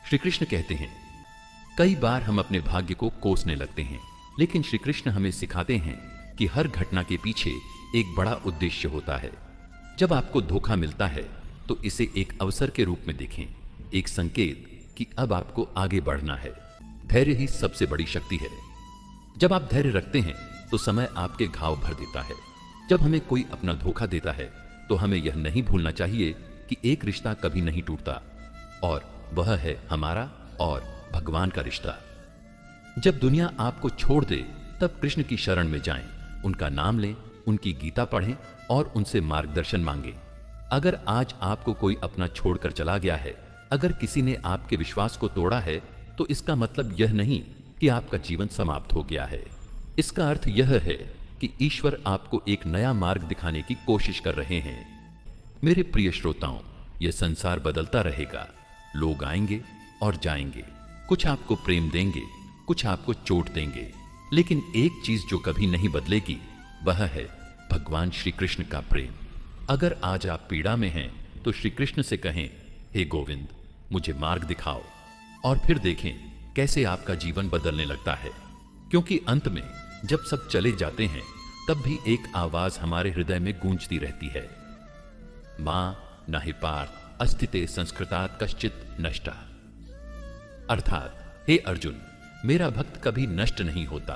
श्री कृष्ण कहते हैं, कई बार हम अपने भाग्य को कोसने लगते हैं, लेकिन श्री कृष्ण हमें सिखाते हैं कि हर घटना के पीछे एक बड़ा उद्देश्य होता है। जब आपको धोखा मिलता है तो इसे एक अवसर के रूप में देखें, एक संकेत कि अब आपको आगे बढ़ना है। धैर्य ही सबसे बड़ी शक्ति है। जब आप धैर्य रखते हैं तो समय आपके घाव भर देता है। जब हमें कोई अपना धोखा देता है तो हमें यह नहीं भूलना चाहिए कि एक रिश्ता कभी नहीं टूटता, और वह है हमारा और भगवान का रिश्ता। जब दुनिया आपको छोड़ दे तब कृष्ण की शरण में जाएं, उनका नाम लें, उनकी गीता पढ़ें और उनसे मार्गदर्शन मांगें। अगर आज आपको कोई अपना छोड़कर चला गया है, अगर किसी ने आपके विश्वास को तोड़ा है, तो इसका मतलब यह नहीं कि आपका जीवन समाप्त हो गया है। इसका अर्थ यह है कि ईश्वर आपको एक नया मार्ग दिखाने की कोशिश कर रहे हैं। मेरे प्रिय श्रोताओं, यह संसार बदलता रहेगा। लोग आएंगे और जाएंगे, कुछ आपको प्रेम देंगे, कुछ आपको चोट देंगे, लेकिन एक चीज जो कभी नहीं बदलेगी वह है भगवान श्री कृष्ण का प्रेम। अगर आज आप पीड़ा में हैं तो श्री कृष्ण से कहें, हे गोविंद, मुझे मार्ग दिखाओ, और फिर देखें कैसे आपका जीवन बदलने लगता है। क्योंकि अंत में जब सब चले जाते हैं तब भी एक आवाज हमारे हृदय में गूंजती रहती है, मां न हि पार्थ अस्तिते संस्कृतात् कश्चित् नष्टः। अर्थात, हे अर्जुन, मेरा भक्त कभी नष्ट नहीं होता।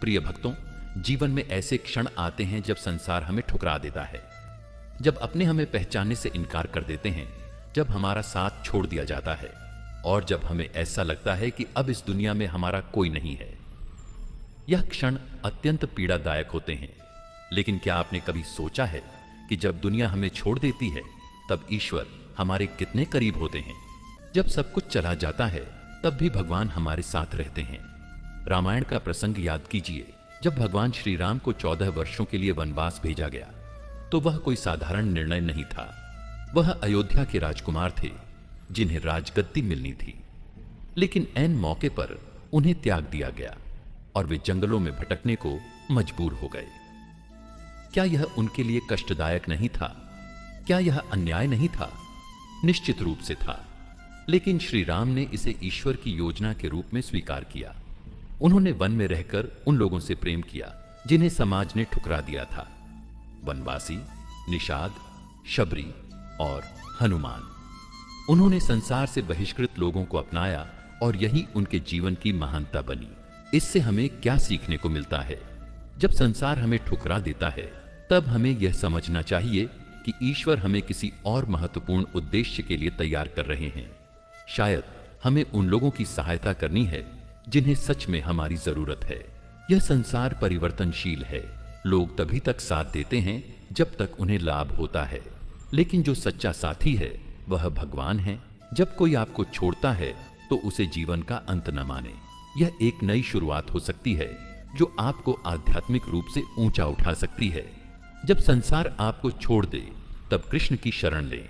प्रिय भक्तों, जीवन में ऐसे क्षण आते हैं जब संसार हमें ठुकरा देता है, जब अपने हमें पहचानने से इनकार कर देते हैं, जब हमारा साथ छोड़ दिया जाता है, और जब हमें ऐसा लगता है कि अब इस दुनिया में हमारा कोई नहीं है। यह क्षण अत्यंत पीड़ादायक होते हैं। लेकिन क्या आपने कभी सोचा है कि जब दुनिया हमें छोड़ देती है तब ईश्वर हमारे कितने करीब होते हैं? जब सब कुछ चला जाता है तब भी भगवान हमारे साथ रहते हैं। रामायण का प्रसंग याद कीजिए। जब भगवान श्री राम को 14 वर्षों के लिए वनवास भेजा गया तो वह कोई साधारण निर्णय नहीं था। वह अयोध्या के राजकुमार थे जिन्हें राजगद्दी मिलनी थी, लेकिन ऐन मौके पर उन्हें त्याग दिया गया और वे जंगलों में भटकने को मजबूर हो गए। क्या यह उनके लिए कष्टदायक नहीं था? क्या यह अन्याय नहीं था? निश्चित रूप से था। लेकिन श्री राम ने इसे ईश्वर की योजना के रूप में स्वीकार किया। उन्होंने वन में रहकर उन लोगों से प्रेम किया जिन्हें समाज ने ठुकरा दिया था। वनवासी, निषाद, शबरी और हनुमान। उन्होंने संसार से बहिष्कृत लोगों को अपनाया और यही उनके जीवन की महानता बनी। इससे हमें क्या सीखने को मिलता है? जब संसार हमें ठुकरा देता है तब हमें यह समझना चाहिए कि ईश्वर हमें किसी और महत्वपूर्ण उद्देश्य के लिए तैयार कर रहे हैं। शायद हमें उन लोगों की सहायता करनी है जिन्हें सच में हमारी जरूरत है। यह संसार परिवर्तनशील है। लोग तभी तक साथ देते हैं जब तक उन्हें लाभ होता है, लेकिन जो सच्चा साथी है वह भगवान है। जब कोई आपको छोड़ता है तो उसे जीवन का अंत न माने। यह एक नई शुरुआत हो सकती है जो आपको आध्यात्मिक रूप से ऊंचा उठा सकती है। जब संसार आपको छोड़ दे तब कृष्ण की शरण लें,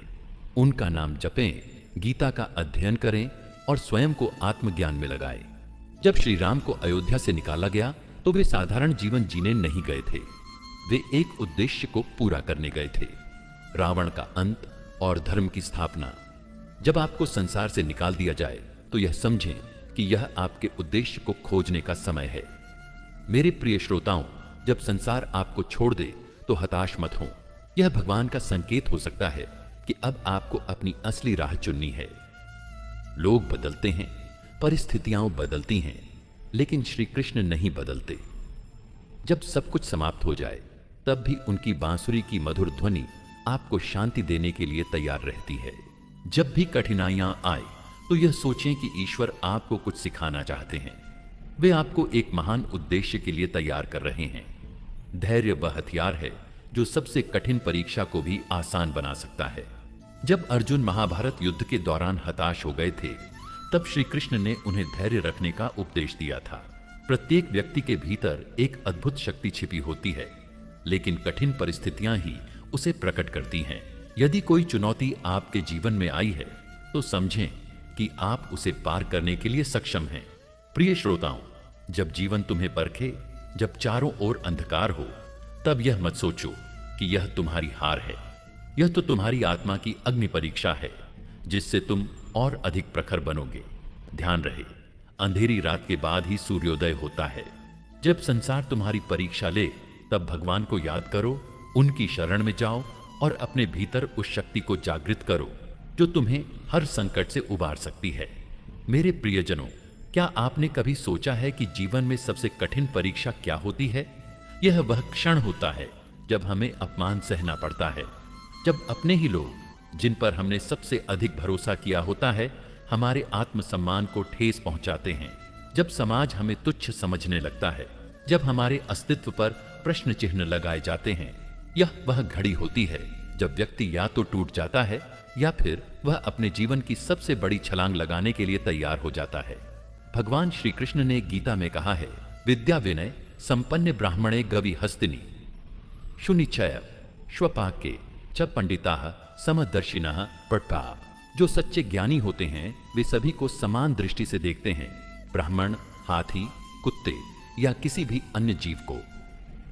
उनका नाम जपें, गीता का अध्ययन करें और स्वयं को आत्मज्ञान में लगाएं। जब श्री राम को अयोध्या से निकाला गया तो वे साधारण जीवन जीने नहीं गए थे। वे एक उद्देश्य को पूरा करने गए थे, रावण का अंत और धर्म की स्थापना। जब आपको संसार से निकाल दिया जाए तो यह समझें कि यह आपके उद्देश्य को खोजने का समय है। मेरे प्रिय श्रोताओं, जब संसार आपको छोड़ दे तो हताश मत हो। यह भगवान का संकेत हो सकता है कि अब आपको अपनी असली राह चुननी है। लोग बदलते हैं, परिस्थितियां बदलती हैं, लेकिन श्री कृष्ण नहीं बदलते। जब सब कुछ समाप्त हो जाए तब भी उनकी बांसुरी की मधुर ध्वनि आपको शांति देने के लिए तैयार रहती है। जब भी कठिनाइयां आए तो यह सोचें कि ईश्वर आपको कुछ सिखाना चाहते हैं। वे आपको एक महान उद्देश्य के लिए तैयार कर रहे हैं। धैर्य वह हथियार है जो सबसे कठिन परीक्षा को भी आसान बना सकता है। जब अर्जुन महाभारत युद्ध के दौरान हताश हो गए थे तब श्री कृष्ण ने उन्हें धैर्य रखने का उपदेश दिया था। प्रत्येक व्यक्ति के भीतर एक अद्भुत शक्ति छिपी होती है, लेकिन कठिन परिस्थितियां ही उसे प्रकट करती हैं। यदि कोई चुनौती आपके जीवन में आई है तो समझें कि आप उसे पार करने के लिए सक्षम हैं। प्रिय श्रोताओं, जब जीवन तुम्हें परखे, जब चारों ओर अंधकार हो, तब यह मत सोचो कि यह तुम्हारी हार है। यह तो तुम्हारी आत्मा की अग्नि परीक्षा है जिससे तुम और अधिक प्रखर बनोगे। ध्यान रहे, अंधेरी रात के बाद ही सूर्योदय होता है। जब संसार तुम्हारी परीक्षा ले, तब भगवान को याद करो, उनकी शरण में जाओ और अपने भीतर उस शक्ति को जागृत करो जो तुम्हें हर संकट से उबार सकती है। मेरे प्रियजनों, क्या आपने कभी सोचा है कि जीवन में सबसे कठिन परीक्षा क्या होती है? यह वह क्षण होता है जब हमें अपमान सहना पड़ता है, जब अपने ही लोग जिन पर हमने सबसे अधिक भरोसा किया होता है हमारे आत्मसम्मान को ठेस पहुंचाते हैं, जब समाज हमें तुच्छ समझने लगता है, जब हमारे अस्तित्व पर प्रश्न चिन्ह लगाए जाते हैं। यह वह घड़ी होती है जब व्यक्ति या तो टूट जाता है या फिर वह अपने जीवन की सबसे बड़ी छलांग लगाने के लिए तैयार हो जाता है। भगवान श्री कृष्ण ने गीता में कहा है, विद्या विनय संपन्न ब्राह्मणे गवि हस्तिनी शुनिचय श्वपाके च पंडिताः समदर्शिनः पट्पा। जो सच्चे ज्ञानी होते हैं वे सभी को समान दृष्टि से देखते हैं, ब्राह्मण, हाथी, कुत्ते या किसी भी अन्य जीव को।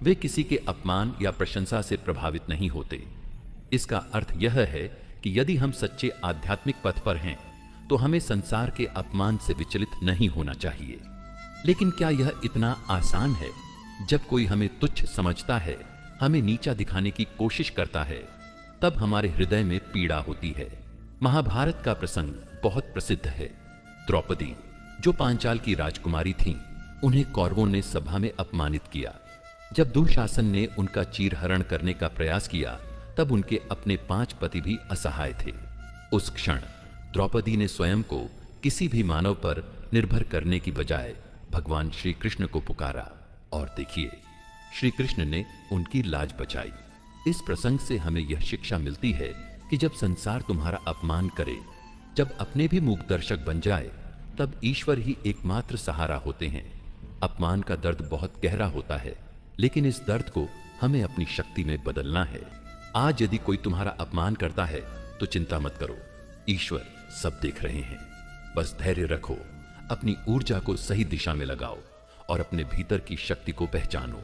वे किसी के अपमान या प्रशंसा से प्रभावित नहीं होते। इसका अर्थ यह है कि यदि हम सच्चे आध्यात्मिक पथ पर हैं तो हमें संसार के अपमान से विचलित नहीं होना चाहिए। लेकिन क्या यह इतना आसान है? जब कोई हमें तुच्छ समझता है, हमें नीचा दिखाने की कोशिश करता है, तब हमारे हृदय में पीड़ा होती है। महाभारत का प्रसंग बहुत प्रसिद्ध है। द्रौपदी, जो पांचाल की राजकुमारी थीं, उन्हें कौरवों ने सभा में अपमानित किया। जब दुशासन ने उनका चीरहरण करने का प्रयास किया, तब उनके अपने 5 पति भी असहाय थे। उस क्षण द्रौपदी ने स्वयं को किसी भी मानव पर निर्भर करने की बजाय भगवान श्री कृष्ण को पुकारा, और देखिए, श्री कृष्ण ने उनकी लाज बचाई। इस प्रसंग से हमें यह शिक्षा मिलती है कि जब संसार तुम्हारा अपमान करे, जब अपने भी मूक दर्शक बन जाए, तब ईश्वर ही एकमात्र सहारा होते हैं। अपमान का दर्द बहुत गहरा होता है, लेकिन इस दर्द को हमें अपनी शक्ति में बदलना है। आज यदि कोई तुम्हारा अपमान करता है तो चिंता मत करो, ईश्वर सब देख रहे हैं। बस धैर्य रखो, अपनी ऊर्जा को सही दिशा में लगाओ और अपने भीतर की शक्ति को पहचानो।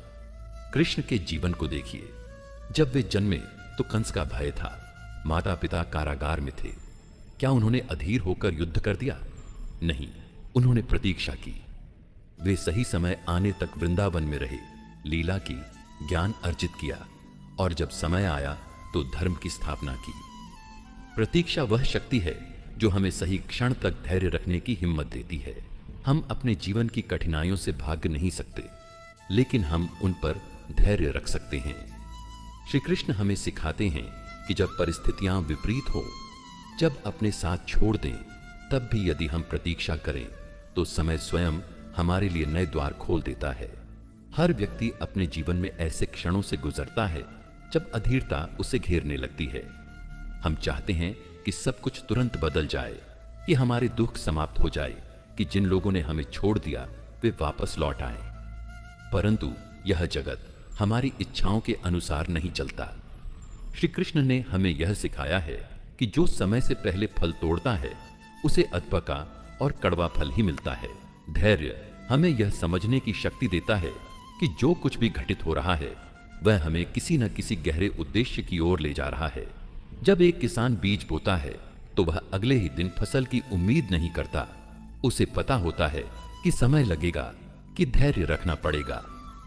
कृष्ण के जीवन को देखिए। जब वे जन्मे तो कंस का भय था, माता पिता कारागार में थे। क्या उन्होंने अधीर होकर युद्ध कर दिया? नहीं, उन्होंने प्रतीक्षा की। वे सही समय आने तक वृंदावन में रहे, लीला की, ज्ञान अर्जित किया, और जब समय आया तो धर्म की स्थापना की। प्रतीक्षा वह शक्ति है जो हमें सही क्षण तक धैर्य रखने की हिम्मत देती है। हम अपने जीवन की कठिनाइयों से भाग नहीं सकते, लेकिन हम उन पर धैर्य रख सकते हैं। श्री कृष्ण हमें सिखाते हैं कि जब परिस्थितियां विपरीत हो, जब अपने साथ छोड़ दें, तब भी यदि हम प्रतीक्षा करें तो समय स्वयं हमारे लिए नए द्वार खोल देता है। हर व्यक्ति अपने जीवन में ऐसे क्षणों से गुजरता है जब अधीरता उसे घेरने लगती है। हम चाहते हैं कि सब कुछ तुरंत बदल जाए, कि हमारे दुख समाप्त हो जाए, कि जिन लोगों ने हमें छोड़ दिया वे वापस लौट आए। परंतु यह जगत हमारी इच्छाओं के अनुसार नहीं चलता। श्री कृष्ण ने हमें यह सिखाया है कि जो समय से पहले फल तोड़ता है उसे अधपका और कड़वा फल ही मिलता है। धैर्य हमें यह समझने की शक्ति देता है कि जो कुछ भी घटित हो रहा है वह हमें किसी न किसी गहरे उद्देश्य की ओर ले जा रहा है। जब एक किसान बीज बोता है तो वह अगले ही दिन फसल की उम्मीद नहीं करता। उसे पता होता है कि समय लगेगा, कि धैर्य रखना पड़ेगा।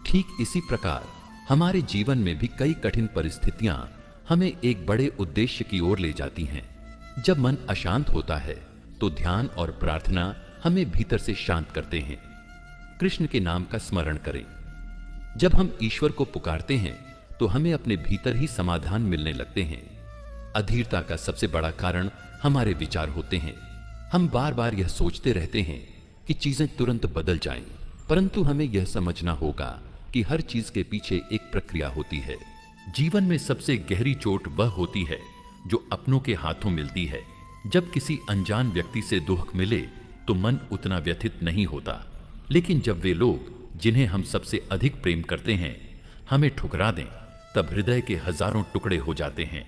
ठीक इसी प्रकार हमारे जीवन में भी कई कठिन परिस्थितियां हमें एक बड़े उद्देश्य की ओर ले जाती हैं। जब मन अशांत होता है तो ध्यान और प्रार्थना हमें भीतर से शांत करते हैं। कृष्ण के नाम का स्मरण करें। जब हम ईश्वर को पुकारते हैं तो हमें अपने भीतर ही समाधान मिलने लगते हैं। अधीरता का सबसे बड़ा कारण हमारे विचार होते हैं। हम बार बार यह सोचते रहते हैं कि चीजें तुरंत बदल जाएं, परंतु हमें यह समझना होगा कि हर चीज के पीछे एक प्रक्रिया होती है। जीवन में सबसे गहरी चोट वह होती है जो अपनों के हाथों मिलती है। जब किसी अनजान व्यक्ति से दुख मिले तो मन उतना व्यथित नहीं होता, लेकिन जब वे लोग जिन्हें हम सबसे अधिक प्रेम करते हैं हमें ठुकरा दें, तब हृदय के हजारों टुकड़े हो जाते हैं।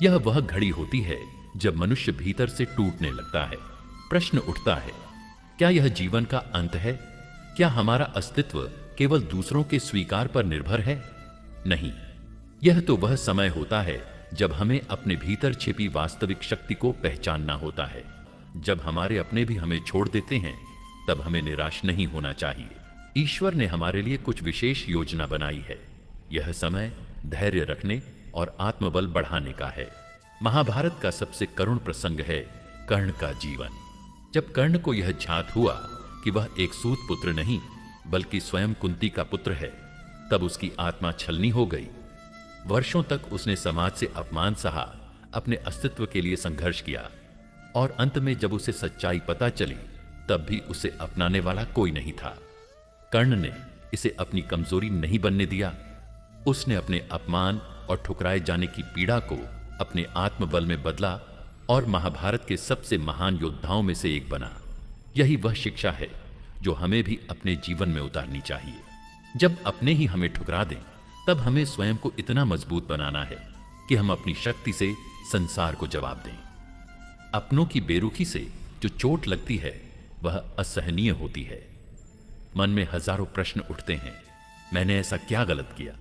यह वह घड़ी होती है जब मनुष्य भीतर से टूटने लगता है। प्रश्न उठता है, क्या यह जीवन का अंत है? क्या हमारा अस्तित्व केवल दूसरों के स्वीकार पर निर्भर है? नहीं, यह तो वह समय होता है जब हमें अपने भीतर छिपी वास्तविक शक्ति को पहचानना होता है। जब हमारे अपने भी हमें छोड़ देते हैं तब हमें निराश नहीं होना चाहिए। ईश्वर ने हमारे लिए कुछ विशेष योजना बनाई है। यह समय धैर्य रखने और आत्मबल बढ़ाने का है। महाभारत का सबसे करुण प्रसंग है कर्ण का जीवन। जब कर्ण को यह झात हुआ कि वह एक सूत पुत्र नहीं बल्कि स्वयं कुंती का पुत्र है, तब उसकी आत्मा छलनी हो गई। वर्षों तक उसने समाज से अपमान सहा, अपने अस्तित्व के लिए संघर्ष किया और अंत में जब उसे सच्चाई पता चली तब भी उसे अपनाने वाला कोई नहीं था। कर्ण ने इसे अपनी कमजोरी नहीं बनने दिया। उसने अपने अपमान और ठुकराए जाने की पीड़ा को अपने आत्मबल में बदला और महाभारत के सबसे महान योद्धाओं में से एक बना। यही वह शिक्षा है जो हमें भी अपने जीवन में उतारनी चाहिए। जब अपने ही हमें ठुकरा दें तब हमें स्वयं को इतना मजबूत बनाना है कि हम अपनी शक्ति से संसार को जवाब दें। अपनों की बेरुखी से जो चोट लगती है वह असहनीय होती है। मन में हजारों प्रश्न उठते हैं, मैंने ऐसा क्या गलत किया?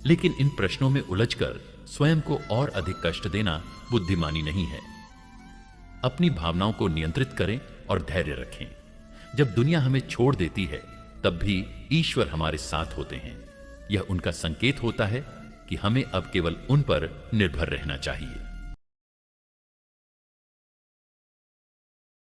लेकिन इन प्रश्नों में उलझकर स्वयं को और अधिक कष्ट देना बुद्धिमानी नहीं है। अपनी भावनाओं को नियंत्रित करें और धैर्य रखें। जब दुनिया हमें छोड़ देती है तब भी ईश्वर हमारे साथ होते हैं। यह उनका संकेत होता है कि हमें अब केवल उन पर निर्भर रहना चाहिए।